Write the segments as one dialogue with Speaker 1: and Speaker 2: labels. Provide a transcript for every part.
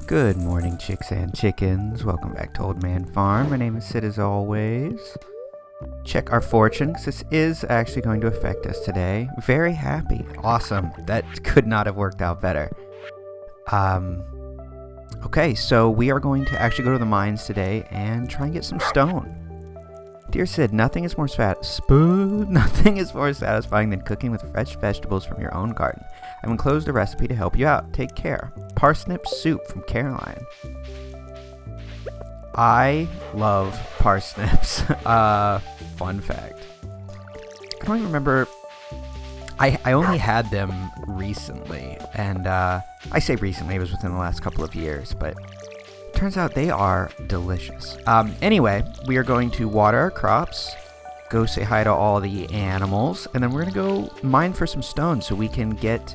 Speaker 1: Good morning, chicks and chickens. Welcome back to Old Man Farm. My name is Sid as always. Check our fortune, because this is actually going to affect us today. Very happy. Awesome. That could not have worked out better. Okay, so we are going to actually go to the mines today and try and get some stone. Dear Sid, nothing is more satisfying than cooking with fresh vegetables from your own garden. I've enclosed a recipe to help you out. Take care. Parsnip soup from Caroline. I love parsnips. Fun fact. I don't even remember. I only had them recently, and I say recently, it was within the last couple of years, but turns out they are delicious. Anyway, we are going to water our crops, go say hi to all the animals, and then we're going to go mine for some stone so we can get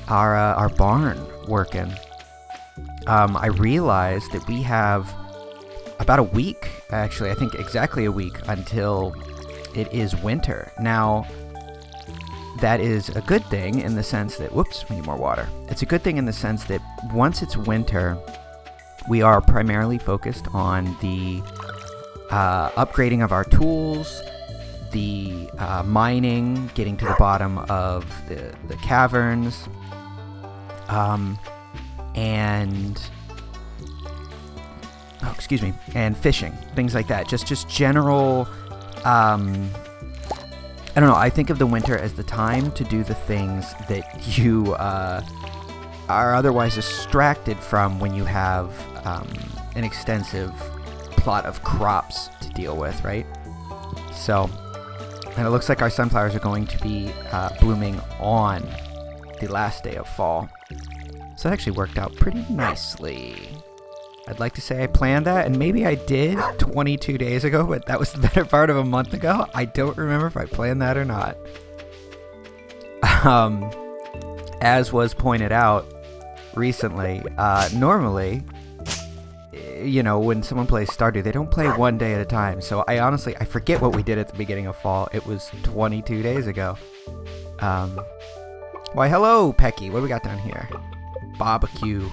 Speaker 1: our barn working. I realized that we have about a week, actually, I think exactly a week until it is winter. Now, that is a good thing in the sense that, whoops, we need more water. It's a good thing in the sense that once it's winter, we are primarily focused on the upgrading of our tools, the mining, getting to the bottom of the caverns, and fishing, things like that. Just general. I don't know. I think of the winter as the time to do the things that you are otherwise distracted from when you have an extensive plot of crops to deal with, right? So, and it looks like our sunflowers are going to be blooming on the last day of fall. So that actually worked out pretty nicely. I'd like to say I planned that, and maybe I did 22 days ago, but that was the better part of a month ago. I don't remember if I planned that or not. As was pointed out recently, normally, when someone plays Stardew, they don't play one day at a time. So I forget what we did at the beginning of fall. It was 22 days ago. Why, hello, Pecky. What do we got down here? Barbecue.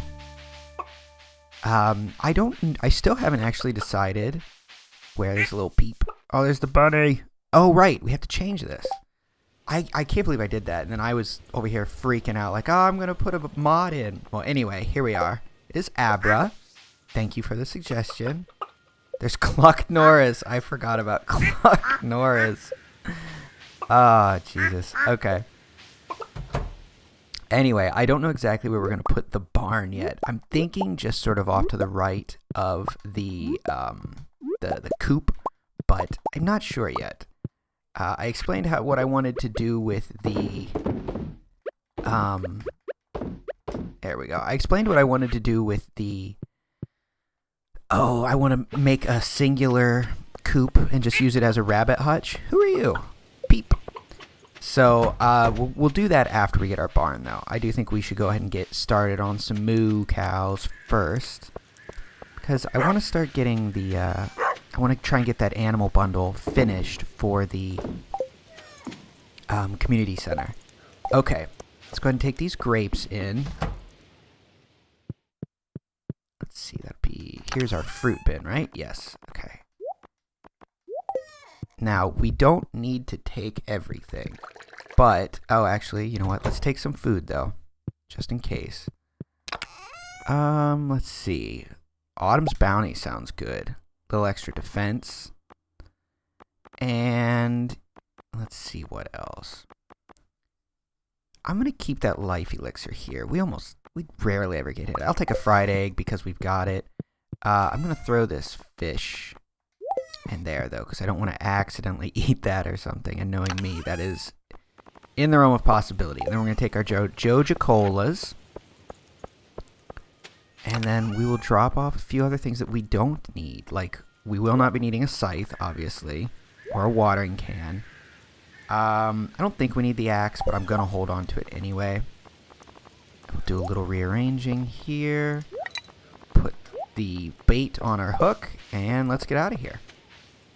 Speaker 1: I still haven't actually decided where there's a little peep. Oh, there's the bunny. Oh, right. We have to change this. I can't believe I did that. And then I was over here freaking out like, I'm going to put a mod in. Well, anyway, here we are. It is Abra. Thank you for the suggestion. There's Cluck Norris. I forgot about Cluck Norris. Oh, Jesus. Okay. Anyway, I don't know exactly where we're going to put the barn yet. I'm thinking just sort of off to the right of the coop, but I'm not sure yet. I explained what I wanted to do with the... there we go. I explained what I wanted to do with the... Oh, I want to make a singular coop and just use it as a rabbit hutch. Who are you? Peep. So, we'll do that after we get our barn, though. I do think we should go ahead and get started on some moo cows first. Because I want to start getting the, I want to try and get that animal bundle finished for the, community center. Okay, let's go ahead and take these grapes in. Let's see, here's our fruit bin, right? Yes, okay. Now, we don't need to take everything, but, actually, you know what? Let's take some food, though, just in case. Let's see. Autumn's Bounty sounds good. A little extra defense. And let's see what else. I'm going to keep that life elixir here. We rarely ever get hit. I'll take a fried egg because we've got it. I'm going to throw this fish in there, though, because I don't want to accidentally eat that or something. And knowing me, that is in the realm of possibility. And then we're going to take our Joja Colas. And then we will drop off a few other things that we don't need. Like, we will not be needing a scythe, obviously, or a watering can. I don't think we need the axe, but I'm going to hold on to it anyway. We'll do a little rearranging here. Put the bait on our hook, and let's get out of here.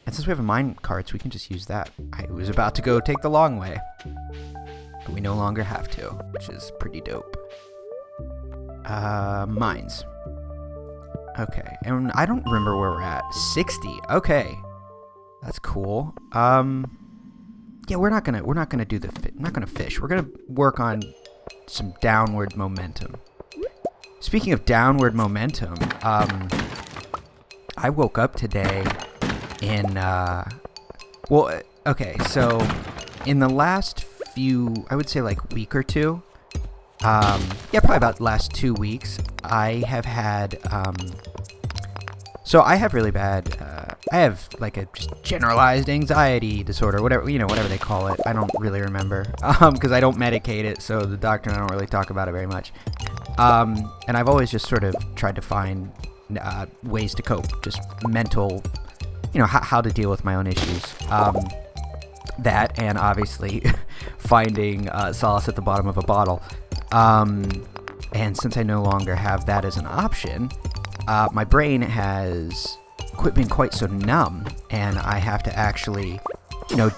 Speaker 1: And since we have a mine carts, we can just use that. I was about to go take the long way, but we no longer have to, which is pretty dope. Mines. Okay, and I don't remember where we're at. 60. Okay, that's cool. Yeah, we're not gonna do we're not gonna fish. We're gonna work on some downward momentum. Speaking of downward momentum, I woke up today in okay, so in the last few, I would say like week or two, probably about the last 2 weeks, I have had, so I have really bad, I have like a just generalized anxiety disorder, whatever they call it. I don't really remember, because I don't medicate it, so the doctor and I don't really talk about it very much. And I've always just sort of tried to find ways to cope, just mental, how to deal with my own issues. That, and obviously finding solace at the bottom of a bottle. And since I no longer have that as an option, my brain has been quite so numb, and I have to actually,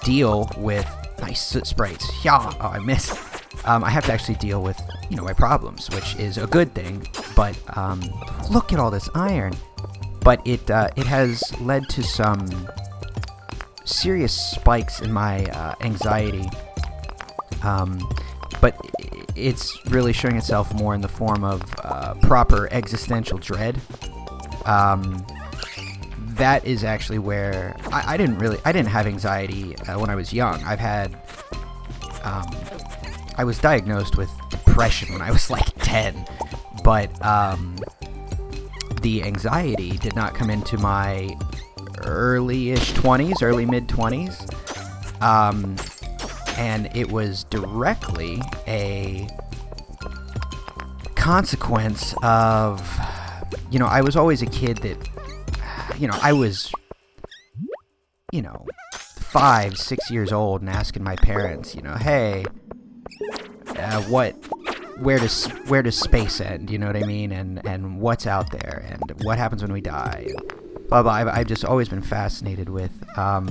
Speaker 1: deal with nice sprites. Yeah, oh, I missed. I have to actually deal with, my problems, which is a good thing. But look at all this iron. But it has led to some serious spikes in my anxiety. But it's really showing itself more in the form of proper existential dread. That is actually where I didn't have anxiety when I was young. I was diagnosed with depression when I was like 10, but the anxiety did not come into my early mid-20s, and it was directly a consequence of, I was always a kid that, I was, 5, 6 years old and asking my parents, hey, where does space end? You know what I mean? And what's out there, and what happens when we die? And blah blah. I've just always been fascinated with, I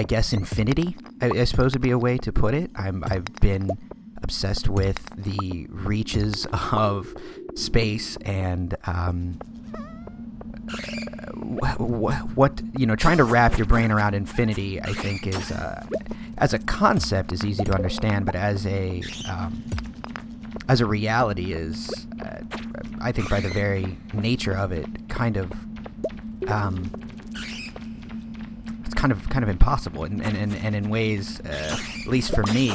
Speaker 1: guess infinity. I suppose would be a way to put it. I've been obsessed with the reaches of space, and what trying to wrap your brain around infinity, I think, is as a concept is easy to understand, but as a reality is, I think by the very nature of it, kind of it's kind of impossible, and in ways, at least for me,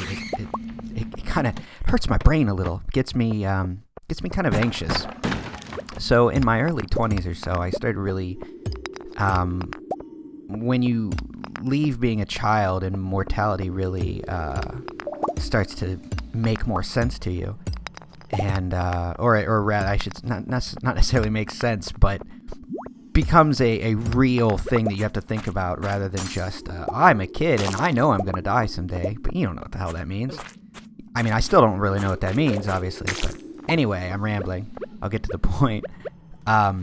Speaker 1: it kind of hurts my brain a little, gets me kind of anxious. So in my early 20s or so, I started really, when you leave being a child and mortality really starts to make more sense to you, and or rather, I should not necessarily make sense, but becomes a real thing that you have to think about, rather than just I'm a kid and I know I'm gonna die someday, but you don't know what the hell that means. I mean, I still don't really know what that means, obviously, but anyway, I'm rambling. I'll get to the point. I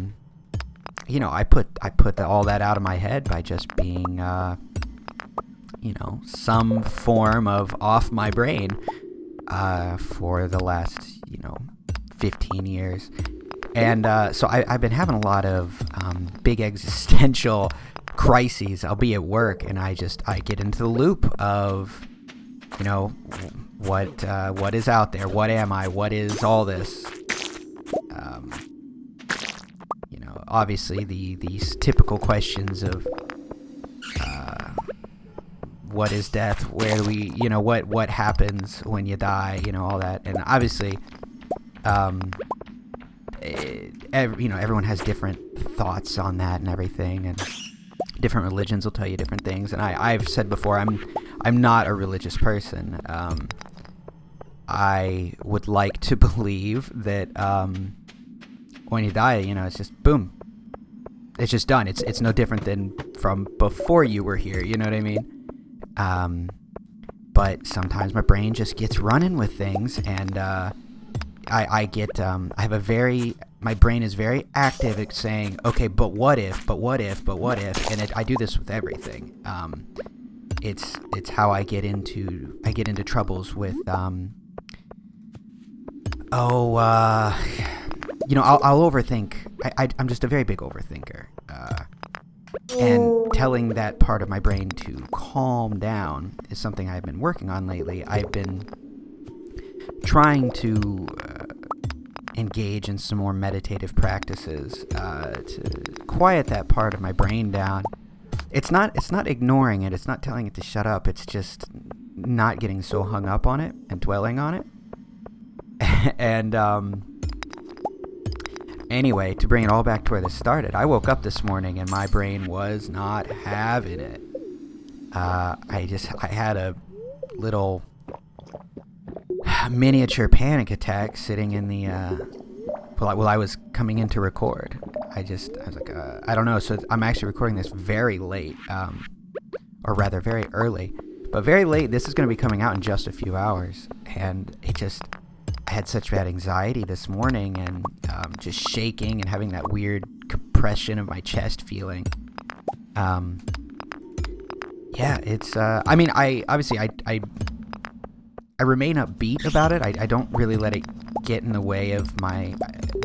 Speaker 1: put all that out of my head by just being, some form of off my brain, for the last, 15 years. And, so I've been having a lot of, big existential crises. I'll be at work and I get into the loop of, what is out there? What am I? What is all this? Obviously these typical questions of what is death? Where do we, what happens when you die? All that, and obviously, everyone has different thoughts on that and everything, and different religions will tell you different things. And I've said before, I'm not a religious person. I would like to believe that when you die, it's just boom. It's just done. It's no different than from before you were here. You know what I mean? But sometimes my brain just gets running with things, and my brain is very active at saying, okay, but what if, and I do this with everything. It's how I get into troubles with I'll overthink. I'm just a very big overthinker. And telling that part of my brain to calm down is something I've been working on lately. I've been trying to engage in some more meditative practices to quiet that part of my brain down. It's not ignoring it. It's not telling it to shut up. It's just not getting so hung up on it and dwelling on it. And anyway, to bring it all back to where this started, I woke up this morning and my brain was not having it. I had a little miniature panic attack sitting in the while I was coming in to record. I was like, I don't know. So I'm actually recording this very late, or rather very early, but very late. This is going to be coming out in just a few hours, and I had such bad anxiety this morning, and just shaking and having that weird compression of my chest feeling. Yeah, it's. I mean, I remain upbeat about it. I don't really let it get in the way of my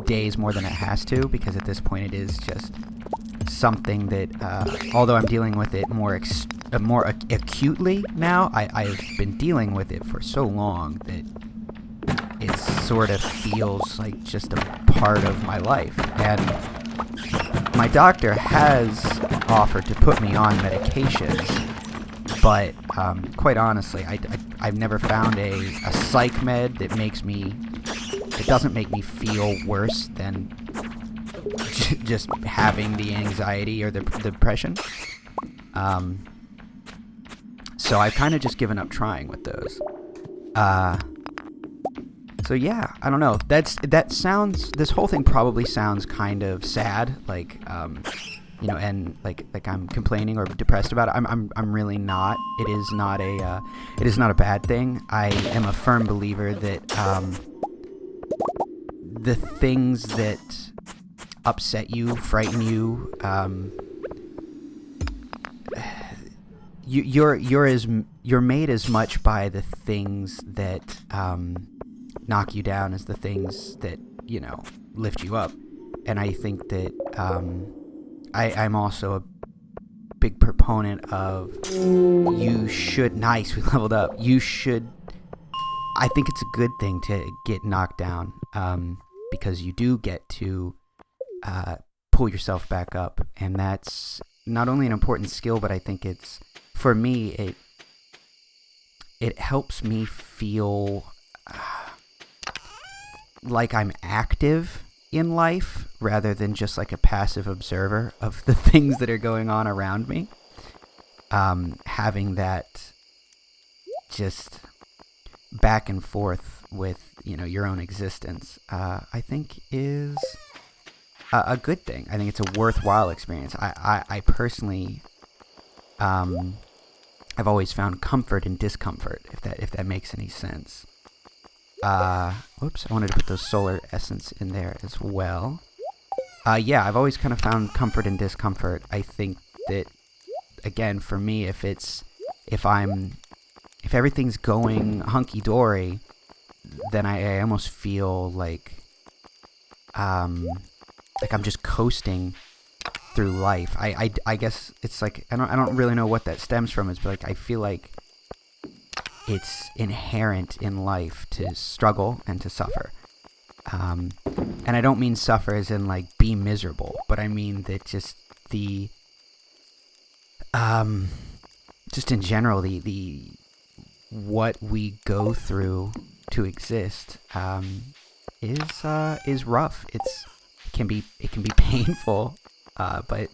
Speaker 1: days more than it has to, because at this point it is just something that, although I'm dealing with it more acutely now, I've been dealing with it for so long that it sort of feels like just a part of my life. And my doctor has offered to put me on medications, but quite honestly, I've never found a psych med that doesn't make me feel worse than just having the anxiety or the depression. So I've kind of just given up trying with those. So yeah, I don't know. This whole thing probably sounds kind of sad, like, and like I'm complaining or depressed about it. I'm really not. It is not a bad thing. I am a firm believer that the things that upset you, frighten you, you're made as much by the things that knock you down as the things that lift you up. And I think that I'm also a big proponent of nice, we leveled up. I think it's a good thing to get knocked down, because you do get to pull yourself back up, and that's not only an important skill, but I think it's, for me, it helps me feel like I'm active in life rather than just like a passive observer of the things that are going on around me. Having that just back and forth with your own existence, I think is a good thing. I think it's a worthwhile experience. I personally, I've always found comfort in discomfort, if that makes any sense. Whoops, I wanted to put those solar essence in there as well. Yeah, I've always kind of found comfort in discomfort. I think that, again, for me, if everything's going hunky-dory, then I almost feel like I'm just coasting through life. I guess it's like, I don't really know what that stems from. It's like, I feel like it's inherent in life to struggle and to suffer. And I don't mean suffer as in like be miserable, but I mean that just just in general, the what we go through to exist is rough. It can be painful, but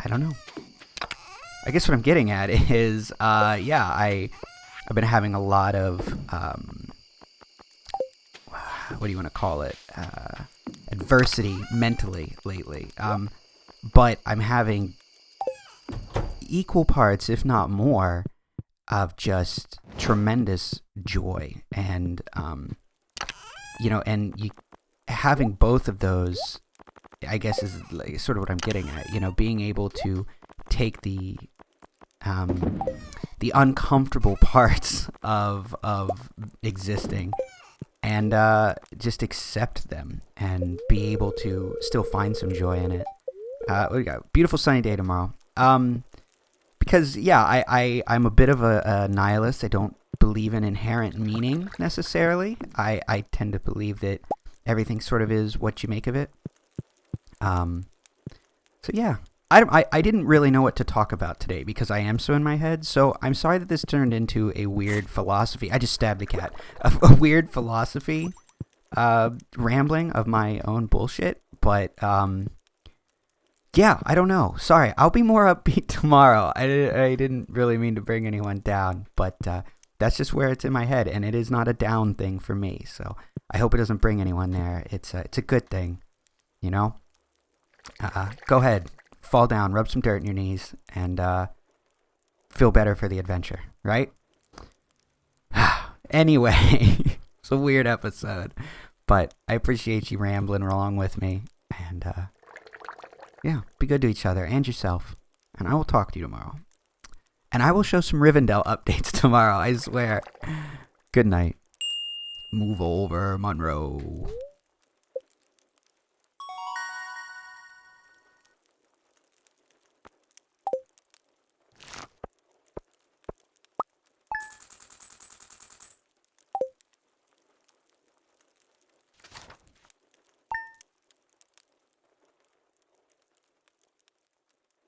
Speaker 1: I don't know. I guess what I'm getting at is, I've been having a lot of, what do you want to call it? Adversity mentally lately. But I'm having equal parts, if not more, of just tremendous joy. And, having both of those, I guess, is like sort of what I'm getting at. Being able to take the uncomfortable parts of existing and just accept them and be able to still find some joy in it. What do we got? Beautiful sunny day tomorrow. Because, yeah, I'm a bit of a nihilist. I don't believe in inherent meaning necessarily. I tend to believe that everything sort of is what you make of it. So, yeah. I didn't really know what to talk about today because I am so in my head. So I'm sorry that this turned into a weird philosophy. I just stabbed the cat. A weird philosophy rambling of my own bullshit. But yeah, I don't know. Sorry. I'll be more upbeat tomorrow. I didn't really mean to bring anyone down. But that's just where it's in my head. And it is not a down thing for me. So I hope it doesn't bring anyone there. It's a good thing. You know? Go ahead. Fall down, rub some dirt in your knees, and feel better for the adventure, right? Anyway, it's a weird episode, but I appreciate you rambling along with me, and yeah, be good to each other and yourself, and I will talk to you tomorrow. And I will show some Rivendell updates tomorrow, I swear. Good night. Move over, Monroe.